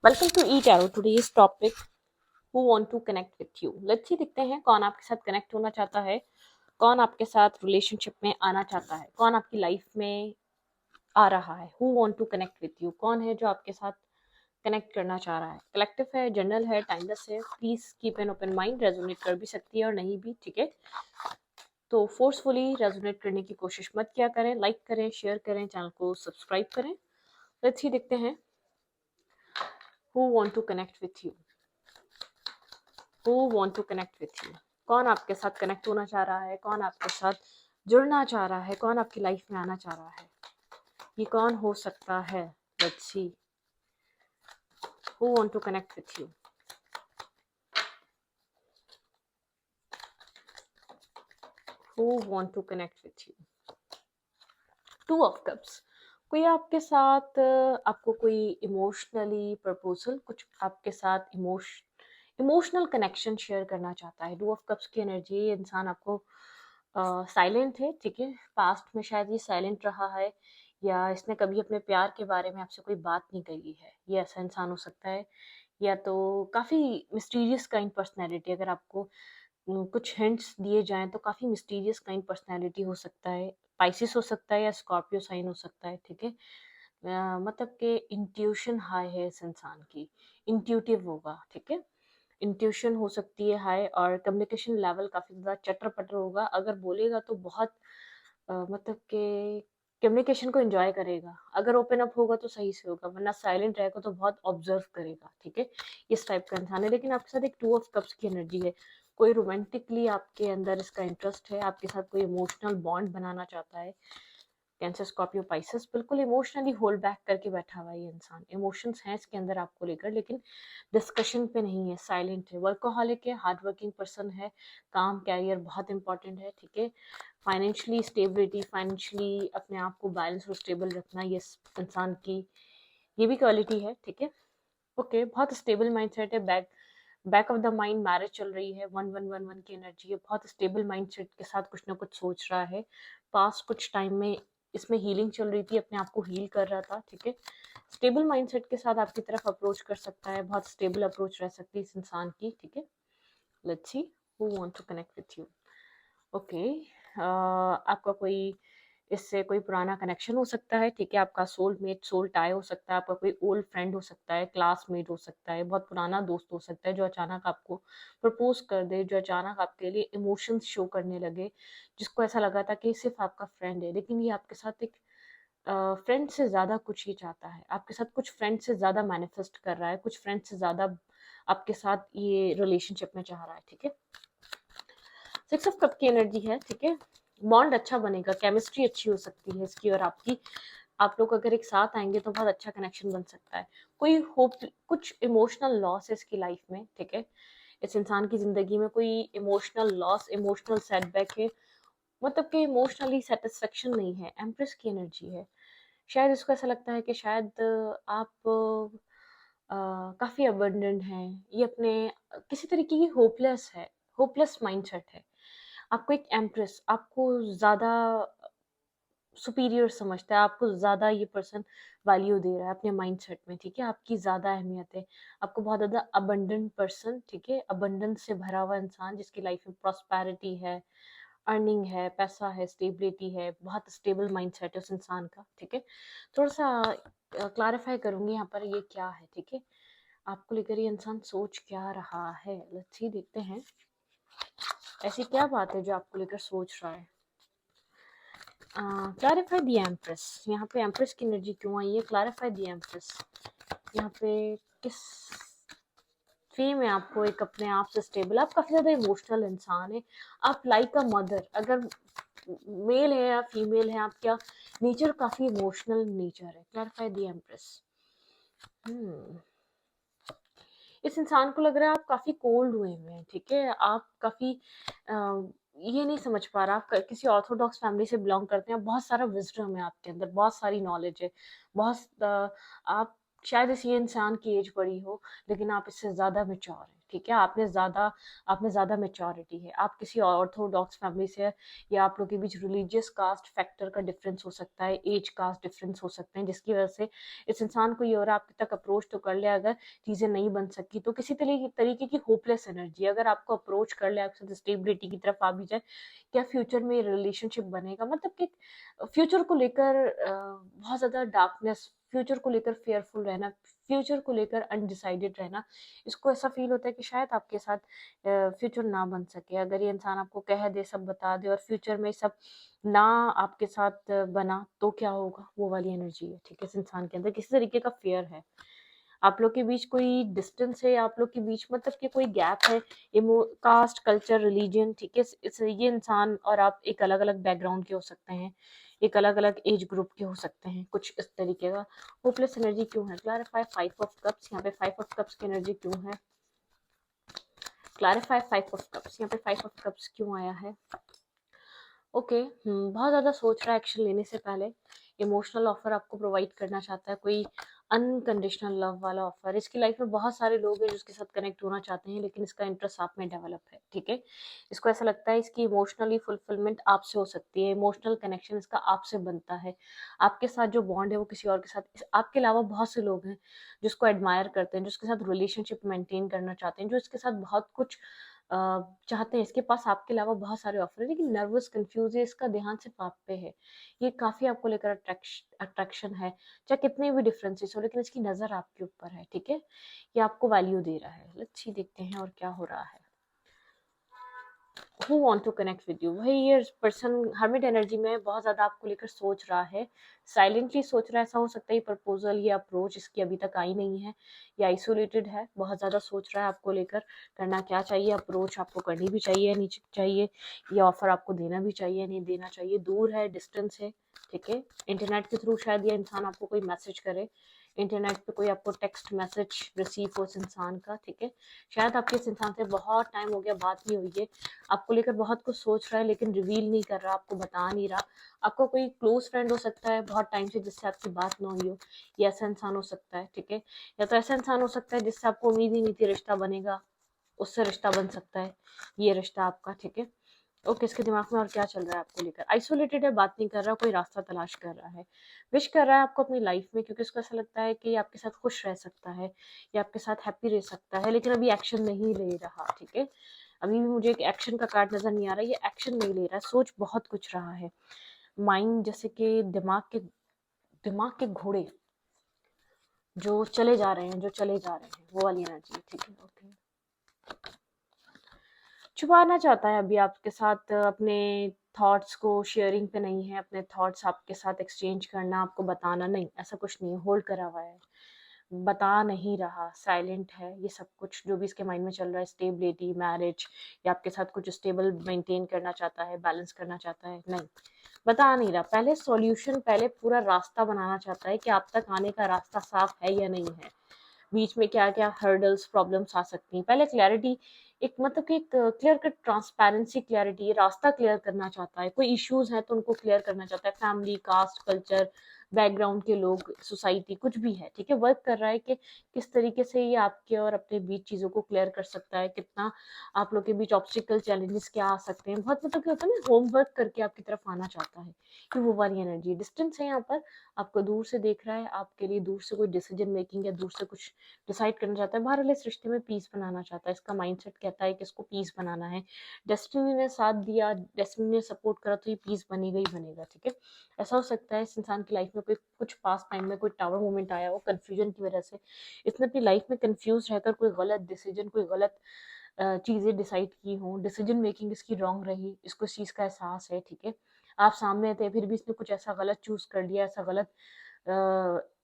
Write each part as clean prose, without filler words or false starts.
Welcome to e tarot. Today's topic who want to connect with you. Let's see देखते हैं कौन आपके साथ कनेक्ट होना चाहता है, कौन आपके साथ रिलेशनशिप में आना चाहता है, कौन आपकी लाइफ में आ रहा है। Who want to connect with you, कौन है जो आपके साथ कनेक्ट करना चाह रहा है। कलेक्टिव है, जनरल है, टाइमलेस है। Please keep an open mind. Resonate कर भी सकती है और नहीं भी, ठीक है। तो फोर्सफुली रेजोनेट करने की कोशिश मत किया करें। लाइक करें, शेयर करें, चैनल को सब्सक्राइब करें। लेट्स सी देखते हैं who want to connect with you. Who want to connect with you, कौन आपके साथ कनेक्ट होना चाह रहा है, कौन आपके साथ जुड़ना चाह रहा है, कौन आपकी लाइफ में आना चाह रहा है। ये कौन हो सकता है। Let's see who want to connect with you. Who want to connect with you. Two of cups. कोई आपके साथ आपको कोई इमोशनली प्रपोजल, कुछ आपके साथ इमोशनल कनेक्शन शेयर करना चाहता है। टू ऑफ कप्स की एनर्जी, ये इंसान आपको साइलेंट है, ठीक है। पास्ट में शायद ये साइलेंट रहा है, या इसने कभी अपने प्यार के बारे में आपसे कोई बात नहीं कही है। ये ऐसा इंसान हो सकता है। या तो काफ़ी मिस्टीरियस काइंड पर्सनैलिटी, अगर आपको कुछ हिंट्स दिए जाएं तो काफ़ी मिस्टीरियस काइंड पर्सनैलिटी हो सकता है। स्पाइसिस हो सकता है या स्कॉर्पियो साइन हो सकता है, ठीक है। मतलब कि इंट्यूशन हाई है इस इंसान की, इंट्यूटिव होगा, ठीक है। इंट्यूशन हो सकती है हाई, और कम्युनिकेशन लेवल काफ़ी ज़्यादा चटर पटर होगा। अगर बोलेगा तो बहुत मतलब कि कम्युनिकेशन को एंजॉय करेगा। अगर ओपन अप होगा तो सही से होगा, वरना साइलेंट रहेगा तो बहुत ऑब्जर्व करेगा, ठीक है। इस टाइप का इंसान है। लेकिन आपके साथ एक टू ऑफ कप्स की एनर्जी है। कोई रोमांटिकली आपके अंदर इसका इंटरेस्ट है, आपके साथ कोई इमोशनल बॉन्ड बनाना चाहता है। कैंसर, स्कॉर्पियो, पाइसेस, बिल्कुल इमोशनली होल्ड बैक करके बैठा हुआ है ये इंसान। इमोशंस हैं इसके अंदर आपको लेकर, लेकिन डिस्कशन पे नहीं है, साइलेंट है। वर्कोहॉलिक है, हार्ड वर्किंग पर्सन है। काम, कैरियर बहुत इंपॉर्टेंट है, ठीक है। फाइनेंशियली स्टेबिलिटी, फाइनेंशियली अपने आप को बैलेंस और स्टेबल रखना, ये इंसान की ये भी क्वालिटी है, ठीक है। ओके, बहुत स्टेबल माइंडसेट है। Back of the mind marriage चल रही है। 1111 की एनर्जी है। बहुत स्टेबल माइंडसेट के साथ कुछ ना कुछ सोच रहा है। पास्ट कुछ टाइम में इसमें हीलिंग चल रही थी, अपने आप को हील कर रहा था, ठीक है। स्टेबल माइंडसेट के साथ आपकी तरफ अप्रोच कर सकता है। बहुत स्टेबल अप्रोच रह सकती है इस इंसान की, ठीक है। Let's see who want to connect with you. Okay, आपका कोई इससे कोई पुराना कनेक्शन हो सकता है, ठीक है। आपका सोलमेट, सोल टाई हो सकता है। आपका कोई ओल्ड फ्रेंड हो सकता है, क्लासमेट हो सकता है, बहुत पुराना दोस्त हो सकता है, जो अचानक आपको प्रपोज कर दे, जो अचानक आपके लिए इमोशंस शो करने लगे, जिसको ऐसा लगा था कि सिर्फ आपका फ्रेंड है, लेकिन ये आपके साथ एक फ्रेंड से ज़्यादा कुछ ही चाहता है। आपके साथ कुछ फ्रेंड से ज़्यादा मैनिफेस्ट कर रहा है, कुछ फ्रेंड से ज़्यादा आपके साथ ये रिलेशनशिप में चाह रहा है, ठीक है। सिक्स ऑफ कप की एनर्जी है, ठीक है। बॉन्ड अच्छा बनेगा, केमिस्ट्री अच्छी हो सकती है इसकी और आपकी। आप लोग अगर एक साथ आएंगे तो बहुत अच्छा कनेक्शन बन सकता है। कोई होप, कुछ इमोशनल लॉस है इसकी लाइफ में, ठीक है। इस इंसान की जिंदगी में कोई इमोशनल लॉस, इमोशनल सेटबैक है, मतलब कि इमोशनली सेटिस्फेक्शन नहीं है। एम्प्रेस की एनर्जी है। शायद इसको ऐसा लगता है कि शायद आप काफ़ी अबंडेंट हैं। ये अपने किसी तरीके की होपलेस है, होपलेस माइंडसेट है। आपको एक एम्प्रेस, आपको ज़्यादा सुपीरियर समझता है, आपको ज़्यादा ये पर्सन वैल्यू दे रहा है अपने माइंडसेट में, ठीक है। आपकी ज़्यादा अहमियत है। आपको बहुत ज़्यादा अबंडेंट पर्सन, ठीक है। अबंडेंस से भरा हुआ इंसान जिसकी लाइफ में प्रॉस्पेरिटी है, अर्निंग है, पैसा है, स्टेबिलिटी है, बहुत स्टेबल माइंडसेट है उस इंसान का, ठीक है। थोड़ा सा क्लैरिफाई करूँगी यहाँ पर ये क्या है, ठीक है। आपको लेकर ये इंसान सोच क्या रहा है। लेट्स सी देखते हैं ऐसी क्या बात है जो आपको लेकर सोच रहा है। Clarify the empress. यहाँ पे एम्प्रेस की एनर्जी क्यों आई है। Clarify the empress. यहाँ पे किस वे में आपको एक अपने आप से स्टेबल, आप काफ़ी ज़्यादा इमोशनल इंसान है। आप लाइक अ मदर, अगर मेल है या फीमेल है, आपका नेचर काफ़ी इमोशनल नेचर है। Clarify the empress. इस इंसान को लग रहा है आप काफ़ी कोल्ड हुए हुए हैं, ठीक है। आप काफ़ी ये नहीं समझ पा रहा, आप किसी ऑर्थोडॉक्स फैमिली से बिलोंग करते हैं। बहुत सारा विजडम है आपके अंदर, बहुत सारी नॉलेज है, बहुत आप शायद इस ये इंसान की एज बड़ी हो, लेकिन आप इससे ज़्यादा मेच्योर हैं, ठीक है, आप में ज़्यादा मेच्योरिटी है, आप किसी ऑर्थोडॉक्स फैमिली से, या आप लोग के बीच रिलीजियस कास्ट फैक्टर का डिफरेंस हो सकता है, एज कास्ट डिफरेंस हो सकते हैं, जिसकी वजह से इस इंसान को ये हो रहा है आप तक अप्रोच तो कर लिया, अगर चीज़ें नहीं बन सकी तो किसी तरीके की होपलेस एनर्जी, अगर आपको अप्रोच कर लिया, आपके साथ स्टेबिलिटी की तरफ आ भी जाए, क्या फ्यूचर में रिलेशनशिप बनेगा, मतलब कि फ्यूचर को लेकर बहुत ज़्यादा डार्कनेस, फ्यूचर को लेकर फेयरफुल रहना, फ्यूचर को लेकर अनडिसाइडेड रहना, इसको ऐसा फील होता है कि शायद आपके साथ फ्यूचर ना बन सके, अगर ये इंसान आपको कह दे, सब बता दे और फ्यूचर में सब ना आपके साथ बना तो क्या होगा, वो वाली एनर्जी है, ठीक है, इस इंसान के अंदर किसी तरीके का फेयर है, आप लोग के बीच कोई डिस्टेंस है, आप लोग के बीच मतलब कि कोई गैप है, कास्ट कल्चर रिलीजन, ठीक है, ये इंसान और आप एक अलग अलग बैकग्राउंड के हो सकते हैं, एक अलग अलग एज ग्रुप के हो सकते हैं, कुछ इस तरीके का। होपलेस एनर्जी क्यों है, क्लैरिफाई 5 ऑफ कप्स, यहाँ पे 5 ऑफ कप्स की एनर्जी क्यों है, क्लैरिफाई 5 ऑफ कप्स, यहाँ पे 5 ऑफ कप्स क्यों आया है। ओके, बहुत ज़्यादा सोच रहा है एक्शन लेने से पहले, इमोशनल ऑफर आपको प्रोवाइड करना चाहता है, कोई अनकंडीशनल लव वाला ऑफर, इसकी लाइफ में बहुत सारे लोग हैं जिसके साथ कनेक्ट होना चाहते हैं, लेकिन इसका इंटरेस्ट आप में डेवलप है, ठीक है, इसको ऐसा लगता है इसकी इमोशनली फुलफिलमेंट आपसे हो सकती है, इमोशनल कनेक्शन इसका आपसे बनता है, आपके साथ जो बॉन्ड है वो किसी और के साथ, आपके अलावा बहुत से लोग हैं जिसको एडमायर करते हैं, जिसके साथ रिलेशनशिप मेंटेन करना चाहते हैं, जो इसके साथ बहुत कुछ चाहते हैं, इसके पास आपके अलावा बहुत सारे ऑफर है, लेकिन नर्वस कंफ्यूज है, इसका ध्यान सिर्फ आप पे है, ये काफी आपको लेकर अट्रैक्शन है, चाहे कितने भी डिफरेंसेस हो, लेकिन इसकी नजर आपके ऊपर है, ठीक है, ये आपको वैल्यू दे रहा है। लेट्स सी, देखते हैं और क्या हो रहा है। Who want to connect with you, भाई ये पर्सन हर्मिट एनर्जी में बहुत ज़्यादा आपको लेकर सोच रहा है, साइलेंटली सोच रहा है, ऐसा हो सकता है ये प्रपोजल या अप्रोच इसकी अभी तक आई नहीं है, या आइसोलेटेड है, बहुत ज़्यादा सोच रहा है आपको लेकर, करना क्या चाहिए, अप्रोच आपको करनी भी चाहिए नहीं चाहिए, ये ऑफर आपको देना भी चाहिए नहीं देना चाहिए, दूर है, डिस्टेंस है, ठीक है, इंटरनेट के थ्रू शायद ये इंसान आपको कोई मैसेज करे, इंटरनेट पे कोई आपको टेक्स्ट मैसेज रिसीव हो इस इंसान का, ठीक है, शायद आपके इस इंसान से बहुत टाइम हो गया, बात नहीं हुई है, आपको लेकर बहुत कुछ सोच रहा है लेकिन रिवील नहीं कर रहा, आपको बता नहीं रहा, आपका कोई क्लोज फ्रेंड हो सकता है बहुत टाइम से जिससे आपकी बात ना हुई हो, ये ऐसा इंसान हो सकता है, ठीक है, या तो ऐसा इंसान हो सकता है जिससे आपको उम्मीद ही नहीं थी रिश्ता बनेगा, उससे रिश्ता बन सकता है, ये रिश्ता आपका, ठीक है। ओके, इसके दिमाग में और क्या चल रहा है आपको लेकर, आइसोलेटेड है, बात नहीं कर रहा, कोई रास्ता तलाश कर रहा है, विश कर रहा है आपको अपनी लाइफ में, क्योंकि उसको ऐसा लगता है कि ये आपके साथ खुश रह सकता है, ये आपके साथ हैप्पी रह सकता है, लेकिन अभी एक्शन नहीं ले रहा, ठीक है, अभी भी मुझे एक एक्शन का कार्ड नजर नहीं आ रहा, ये एक्शन नहीं ले रहा है, सोच बहुत कुछ रहा है, माइंड जैसे कि दिमाग के घोड़े जो चले जा रहे हैं, वो वाली एनर्जी, ठीक है, ओके, छुपाना चाहता है अभी आपके साथ अपने थॉट्स को, शेयरिंग पे नहीं है, अपने थॉट्स आपके साथ एक्सचेंज करना, आपको बताना नहीं, ऐसा कुछ नहीं, होल्ड करा हुआ है, बता नहीं रहा, साइलेंट है, ये सब कुछ जो भी इसके माइंड में चल रहा है, स्टेबिलिटी, मैरिज, या आपके साथ कुछ स्टेबल मेंटेन करना चाहता है, बैलेंस करना चाहता है, नहीं बता नहीं रहा, पहले सॉल्यूशन, पहले पूरा रास्ता बनाना चाहता है कि आप तक आने का रास्ता साफ है या नहीं है, बीच में क्या क्या हर्डल्स प्रॉब्लम्स आ सकती हैं, पहले क्लैरिटी, एक मतलब कि एक क्लियर कट ट्रांसपेरेंसी, क्लैरिटी, रास्ता क्लियर करना चाहता है, कोई इश्यूज हैं तो उनको क्लियर करना चाहता है, फैमिली, कास्ट, कल्चर, बैकग्राउंड के लोग, सोसाइटी, कुछ भी है, ठीक है, वर्क कर रहा है कि किस तरीके से ये आपके और अपने बीच चीज़ों को क्लियर कर सकता है, कितना आप लोग के बीच ऑब्स्टिकल चैलेंजेस क्या आ सकते हैं, बहुत मतलब क्या होता है ना, होमवर्क करके आपकी तरफ आना चाहता है, कि वो वाली एनर्जी, डिस्टेंस है यहाँ पर, आपको दूर से देख रहा है, आपके लिए दूर से कोई डिसीजन मेकिंग या दूर से कुछ डिसाइड करना चाहता है, बहरहाल इस रिश्ते में पीस बनाना चाहता है, इसका माइंडसेट कहता है कि इसको पीस बनाना है, डेस्टिनी ने साथ दिया, डेस्टिनी ने सपोर्ट करा तो ये पीस बनेगा ही बनेगा, ठीक है, ऐसा हो सकता है इस इंसान की लाइफ में कोई कुछ पास टाइम में कोई टावर मोमेंट आया हो, कंफ्यूजन की वजह से इसने अपनी लाइफ में कंफ्यूज रहकर कोई गलत डिसीजन, कोई गलत चीज़ें डिसाइड की हों, डिसीजन मेकिंग इसकी रॉन्ग रही, इसको इस चीज़ का एहसास है, ठीक है, आप सामने थे फिर भी इसने कुछ ऐसा गलत चूज कर लिया, ऐसा गलत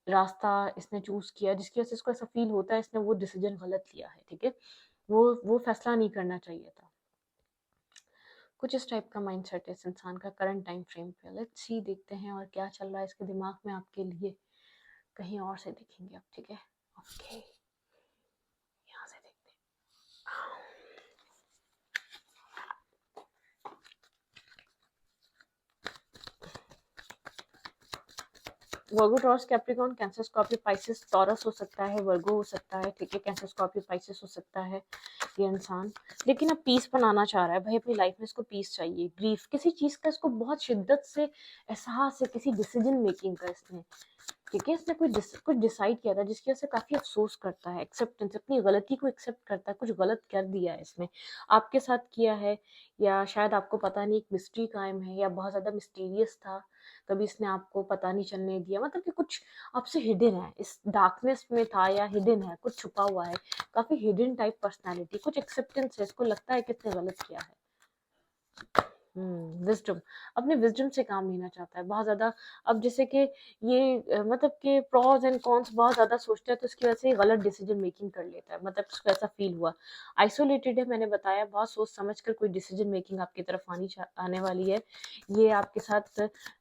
रास्ता इसने चूज किया जिसकी वजह से इसको ऐसा फील होता है इसने वो डिसीजन गलत लिया है, ठीक है, वो फैसला नहीं करना चाहिए था, कुछ इस टाइप का माइंडसेट है इस इंसान का करंट टाइम फ्रेम पे। लेट्स सी, देखते हैं और क्या चल रहा है इसके दिमाग में आपके लिए, कहीं और से देखेंगे अब, ठीक है, ओके, यहाँ से देखते Virgo, Taurus, Capricorn, Cancer, Scorpio, Pisces, Taurus हो सकता है, वर्गो हो सकता है, ठीक है, कैंसर, स्कॉर्पियो, पाइसेस हो सकता है ये इंसान। लेकिन अब पीस बनाना चाह रहा है भाई अपनी लाइफ में, इसको पीस चाहिए, ग्रीफ किसी चीज़ का इसको बहुत शिद्दत से एहसास है, किसी डिसीजन मेकिंग का इसने, ठीक है, इसने कुछ डिसाइड किया था जिसकी वजह से काफ़ी अफसोस करता है, एक्सेप्टेंस, अपनी गलती को एक्सेप्ट करता है, कुछ गलत कर दिया है इसने, आपके साथ किया है, या शायद आपको पता नहीं, एक मिस्ट्री कायम है, या बहुत ज़्यादा मिस्टीरियस था, कभी इसने आपको पता नहीं चलने दिया, मतलब कि कुछ आपसे हिडन है, इस डार्कनेस में था, या हिडन है, कुछ छुपा हुआ है, काफ़ी हिडन टाइप पर्सनैलिटी, कुछ एक्सेप्टेंस है, इसको लगता है कि इसने गलत किया है। विज़डम, अपने विज़डम से काम लेना चाहता है बहुत ज़्यादा। अब जैसे कि ये मतलब कि प्रोस एंड कॉन्स बहुत ज़्यादा सोचता है, तो इसकी वजह से गलत डिसीजन मेकिंग कर लेता है, मतलब उसको ऐसा फील हुआ। आइसोलेटेड है, मैंने बताया, बहुत सोच समझ कर कोई डिसीजन मेकिंग आपकी तरफ आने वाली है। ये आपके साथ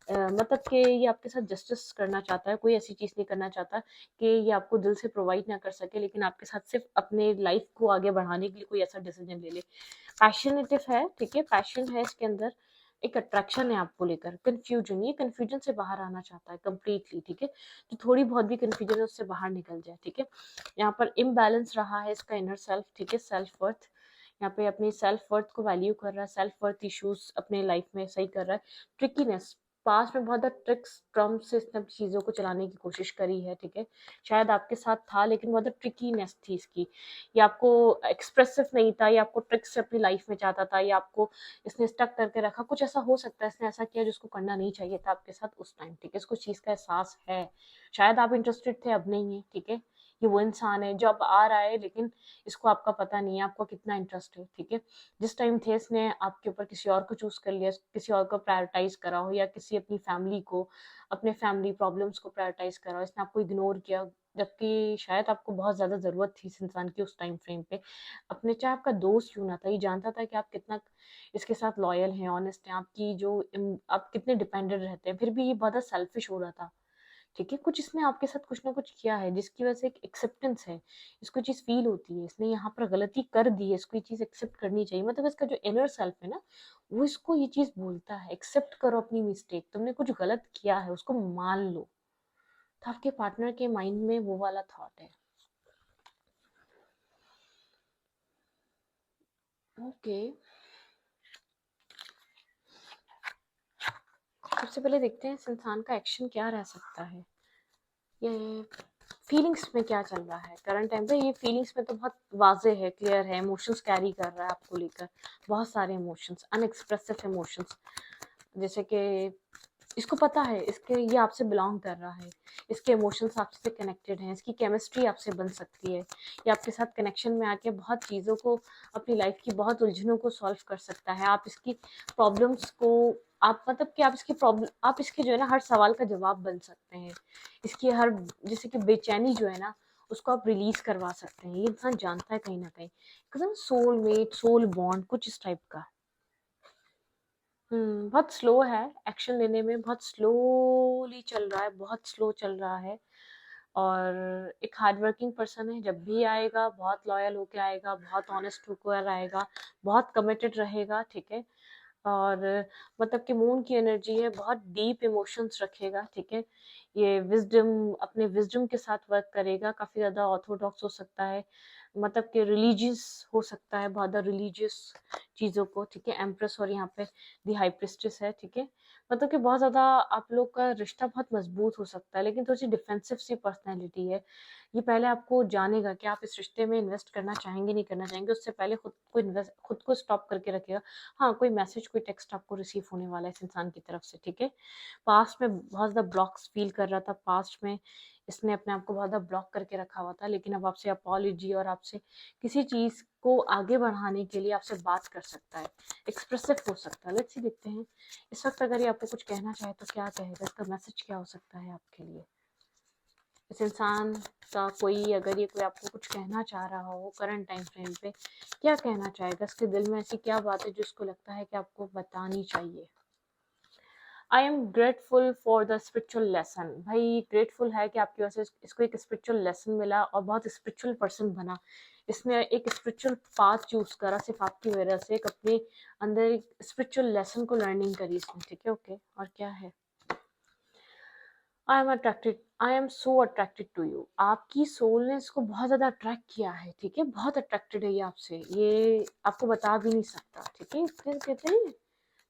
मतलब कि ये आपके साथ जस्टिस करना चाहता है, कोई ऐसी चीज़ नहीं करना चाहता कि ये आपको दिल से प्रोवाइड ना कर सके, लेकिन आपके साथ सिर्फ अपने लाइफ को आगे बढ़ाने के लिए कोई ऐसा डिसीजन ले ले। पैशनेटिव है, ठीक है, पैशन है इसके अंदर, एक अट्रैक्शन है आपको लेकर, कंफ्यूजन, ये कंफ्यूजन से बाहर आना चाहता है कंप्लीटली, ठीक है, तो थोड़ी बहुत भी कंफ्यूजन है उससे बाहर निकल जाए, ठीक है। यहाँ पर इम्बैलेंस रहा है इसका इनर सेल्फ, ठीक है, सेल्फ वर्थ, यहाँ पे अपनी सेल्फ वर्थ को वैल्यू कर रहा है, सेल्फ वर्थ इश्यूज अपने लाइफ में सही कर रहा है, ट्रिकीनेस, पास में बहुत ज़्यादा ट्रिक्स ट्रम्प से इसने चीज़ों को चलाने की कोशिश करी है, ठीक है, शायद आपके साथ था, लेकिन बहुत ज़्यादा ट्रिकीनेस थी इसकी, ये आपको एक्सप्रेसिव नहीं था, ये आपको ट्रिक्स से अपनी लाइफ में चाहता था, ये आपको इसने स्टक करके रखा, कुछ ऐसा हो सकता है इसने ऐसा किया जिसको करना नहीं चाहिए था आपके साथ उस टाइम, ठीक है, इसको चीज़ का एहसास है, शायद आप इंटरेस्टेड थे, अब नहीं है, ठीक है, ये वो इंसान है जो अब आ रहा है, लेकिन इसको आपका पता नहीं है आपको कितना इंटरेस्ट है, ठीक है, जिस टाइम थे इसने आपके ऊपर किसी और को चूज कर लिया, किसी और को प्रायोरिटाइज करा हो, या किसी अपनी फैमिली को, अपने फैमिली प्रॉब्लम्स को प्रायोरिटाइज करा हो, इसने आपको इग्नोर किया, जबकि शायद आपको बहुत ज़्यादा ज़रूरत थी इस इंसान की उस टाइम फ्रेम पे, अपने चाहे आपका दोस्त क्यों ना था, ये जानता था कि आप कितना इसके साथ लॉयल हैं, ऑनेस्ट हैं, आपकी जो आप कितने डिपेंडेंट रहते हैं, फिर भी ये बहुत सेल्फिश हो रहा था, ठीक है, कुछ इसने आपके साथ कुछ ना कुछ किया है जिसकी वजह से एक एक्सेप्टेंस है, इसको चीज़ फील होती है, इसने यहाँ पर गलती कर दी है, इसको ये चीज़ एक्सेप्ट करनी चाहिए, मतलब इसका जो इनर सेल्फ है ना, वो इसको ये चीज़ बोलता है, एक्सेप्ट करो अपनी मिस्टेक, तुमने कुछ गलत किया है उसको मान लो, तो आपके पार्टनर के माइंड में वो वाला थॉट है। ओके, सबसे पहले देखते हैं इस इंसान का एक्शन क्या रह सकता है, ये फीलिंग्स में क्या चल रहा है करंट टाइम पे, ये फीलिंग्स में तो बहुत वाज़ेह है, क्लियर है, इमोशंस कैरी कर रहा है आपको लेकर, बहुत सारे इमोशंस, अनएक्सप्रेसिव इमोशंस, जैसे कि इसको पता है इसके ये आपसे बिलोंग कर रहा है, इसके इमोशंस आपसे कनेक्टेड हैं, इसकी केमिस्ट्री आपसे बन सकती है, ये आपके साथ कनेक्शन में आके बहुत चीज़ों को, अपनी लाइफ की बहुत उलझनों को सॉल्व कर सकता है, आप इसकी प्रॉब्लम्स को, आप मतलब कि आप इसकी प्रॉब्लम, आप इसके जो है ना हर सवाल का जवाब बन सकते हैं, इसकी हर, जैसे कि बेचैनी जो है ना उसको आप रिलीज करवा सकते हैं, ये इंसान जानता है कहीं ना कहीं, सोल मेट, सोल बॉन्ड, कुछ इस टाइप का। बहुत स्लो है एक्शन लेने में, बहुत स्लोली चल रहा है, बहुत स्लो चल रहा है, और एक हार्ड वर्किंग पर्सन है, जब भी आएगा बहुत लॉयल होके आएगा, बहुत ऑनेस्ट होकर आएगा, बहुत कमिटेड रहेगा, ठीक है, और मतलब कि मून की एनर्जी है, बहुत डीप इमोशंस रखेगा, ठीक है, ये विजडम, अपने विजडम के साथ वर्क करेगा, काफ़ी ज़्यादा ऑर्थोडॉक्स हो सकता है, मतलब कि रिलीजियस हो सकता है, बहुत ज़्यादा रिलीजियस चीज़ों को, ठीक है, एम्प्रेस, और यहाँ पे दी हाई प्रिस्टेस है, ठीक है, मतलब कि बहुत ज़्यादा आप लोग का रिश्ता बहुत मजबूत हो सकता है, लेकिन थोड़ी सी डिफेंसिव सी पर्सनैलिटी है, ये पहले आपको जानेगा कि आप इस रिश्ते में इन्वेस्ट करना चाहेंगे नहीं करना चाहेंगे, उससे पहले खुद को स्टॉप करके रखेगा, हाँ कोई मैसेज कोई टेक्स्ट आपको रिसीव होने वाला है इस इंसान की तरफ से, ठीक है, पास्ट में बहुत ज़्यादा ब्लॉक्स फील कर रहा था, पास्ट में इसने अपने आप को बहुत ज़्यादा ब्लॉक करके रखा हुआ था, लेकिन अब आपसे अपॉलॉजी और आपसे किसी चीज़ को आगे बढ़ाने के लिए आपसे बात कर सकता है, एक्सप्रेसिव हो सकता है, लेट्स सी देखते हैं इस वक्त अगर ये आपको कुछ कहना चाहे तो क्या कहेगा, इसका मैसेज क्या हो सकता है आपके लिए, इस इंसान का कोई, अगर ये कोई आपको कुछ कहना चाह रहा हो करंट टाइम फ्रेम पे, क्या कहना चाहेगा, इसके दिल में ऐसी क्या बात है जो इसको लगता है कि आपको बतानी चाहिए। I am grateful for the spiritual lesson, भाई ग्रेटफुल है कि आपकी वजह से इसको एक स्पिरिचुअल लेसन मिला और बहुत स्पिरिचुअल पर्सन बना, इसने एक स्पिरिचुअल पाथ चूज करा सिर्फ आपकी वजह से, एक अपने अंदर एक स्पिरिचुअल लेसन को लर्निंग करी इसने, ठीक है, ओके, और क्या है, I am so attracted to you. आपकी सोल ने इसको बहुत ज़्यादा अट्रैक्ट किया है, ठीक है, बहुत अट्रैक्टेड है ये आपसे, ये आपको बता भी नहीं सकता, ठीक है। फिर कहते हैं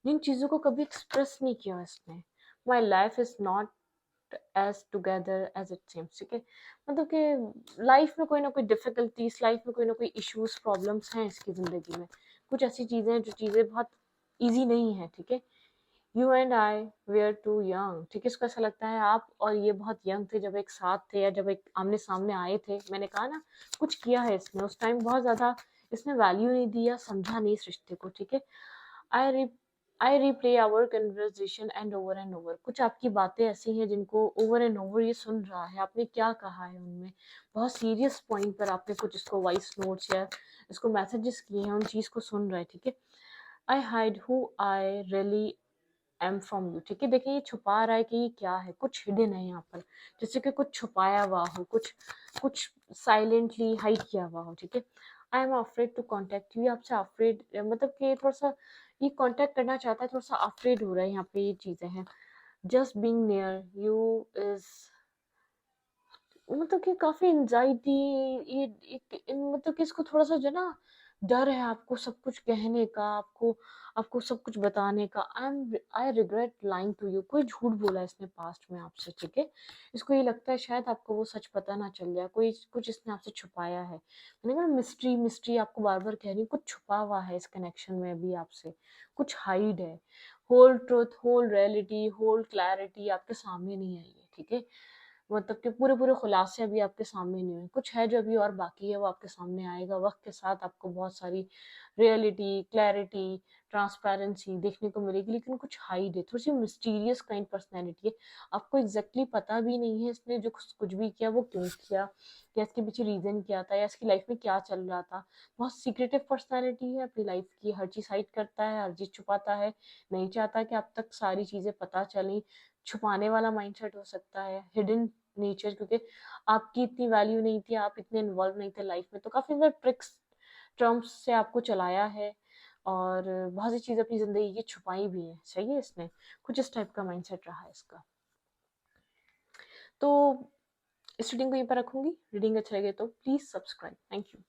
जिन चीज़ों को कभी एक्सप्रेस नहीं किया इसने, my life is not as together as it seems, ठीक है। मतलब कि लाइफ में कोई ना कोई डिफिकल्टीज, लाइफ में कोई ना कोई इश्यूज, प्रॉब्लम्स हैं इसकी ज़िंदगी में। कुछ ऐसी चीज़ें हैं जो चीज़ें बहुत ईजी नहीं है, ठीक है। You and I were too young, ठीक है। इसको ऐसा लगता है आप और ये बहुत यंग थे जब एक साथ थे, या जब एक आमने सामने आए थे। मैंने कहा ना, कुछ किया है इसने उस टाइम, बहुत ज़्यादा इसने वैल्यू नहीं दिया, समझा नहीं इस रिश्ते को, ठीक है। I I replay our conversation and over. कुछ आपकी बातें ऐसी हैं जिनको ओवर एंड ओवर ये सुन रहा है, आपने क्या कहा है उनमें, बहुत सीरियस पॉइंट पर आपने कुछ इसको वॉइस नोट्स या इसको मैसेजेस किए हैं, उन चीज़ को सुन रहा है, ठीक है। आई hide who I really am from you, ठीक है। देखिए ये छुपा रहा है कि ये क्या है, कुछ हिडन है यहाँ पर, जैसे कि कुछ छुपाया हुआ हो, कुछ कुछ साइलेंटली हाइड किया हुआ हो, ठीक है। I am afraid to contact you, आपसे अफ्रेड, मतलब कि थोड़ा सा ये कांटेक्ट करना चाहता है, थोड़ा सा अफ्रेड हो रहा है, यहाँ पे ये चीजें हैं। Just being near you is, मतलब कि काफी एंजाइटी, ये मतलब कि इसको थोड़ा सा जो ना डर है आपको सब कुछ कहने का, आपको आपको सब कुछ बताने का। I regret lying to you, कोई झूठ बोला इसने पास्ट में आपसे, ठीक है। इसको ये लगता है शायद आपको वो सच पता ना चल जाए, कोई कुछ इसने आपसे छुपाया है। मैंने कहा मिस्ट्री मिस्ट्री आपको बार बार कह रही हूँ, कुछ छुपा हुआ है इस कनेक्शन में भी आपसे, कुछ हाइड है। Whole truth, whole reality, whole clarity आपके सामने नहीं आई है, ठीक है। मतलब कि पूरे पूरे खुलासे अभी आपके सामने नहीं हुए, कुछ है जो अभी और बाकी है, वो आपके सामने आएगा वक्त के साथ। आपको बहुत सारी रियलिटी, क्लैरिटी, ट्रांसपेरेंसी देखने को मिलेगी, लेकिन कुछ हाइड है, थोड़ी सी मिस्टीरियस काइंड पर्सनैलिटी है। आपको एग्जैक्टली पता भी नहीं है इसने जो कुछ भी किया वो क्यों किया, या इसके पीछे रीजन क्या था, या इसकी लाइफ में क्या चल रहा था। बहुत सीक्रेटिव पर्सनैलिटी है, अपनी लाइफ की हर चीज़ हाइड करता है, हर चीज़ छुपाता है, नहीं चाहता कि आप तक सारी चीज़ें पता चलें। छुपाने वाला माइंडसेट हो सकता है, हिडन नेचर, क्योंकि आपकी इतनी वैल्यू नहीं थी, आप इतने इन्वॉल्व नहीं थे लाइफ में, तो काफी ज्यादा ट्रिक्स ट्रम्प्स से आपको चलाया है, और बहुत सी चीजें अपनी जिंदगी की छुपाई भी है, सही है। इसने कुछ इस टाइप का माइंडसेट रहा है इसका। तो इस रीडिंग को यहीं पर रखूंगी। रीडिंग अच्छा लगे तो प्लीज सब्सक्राइब। Thank you.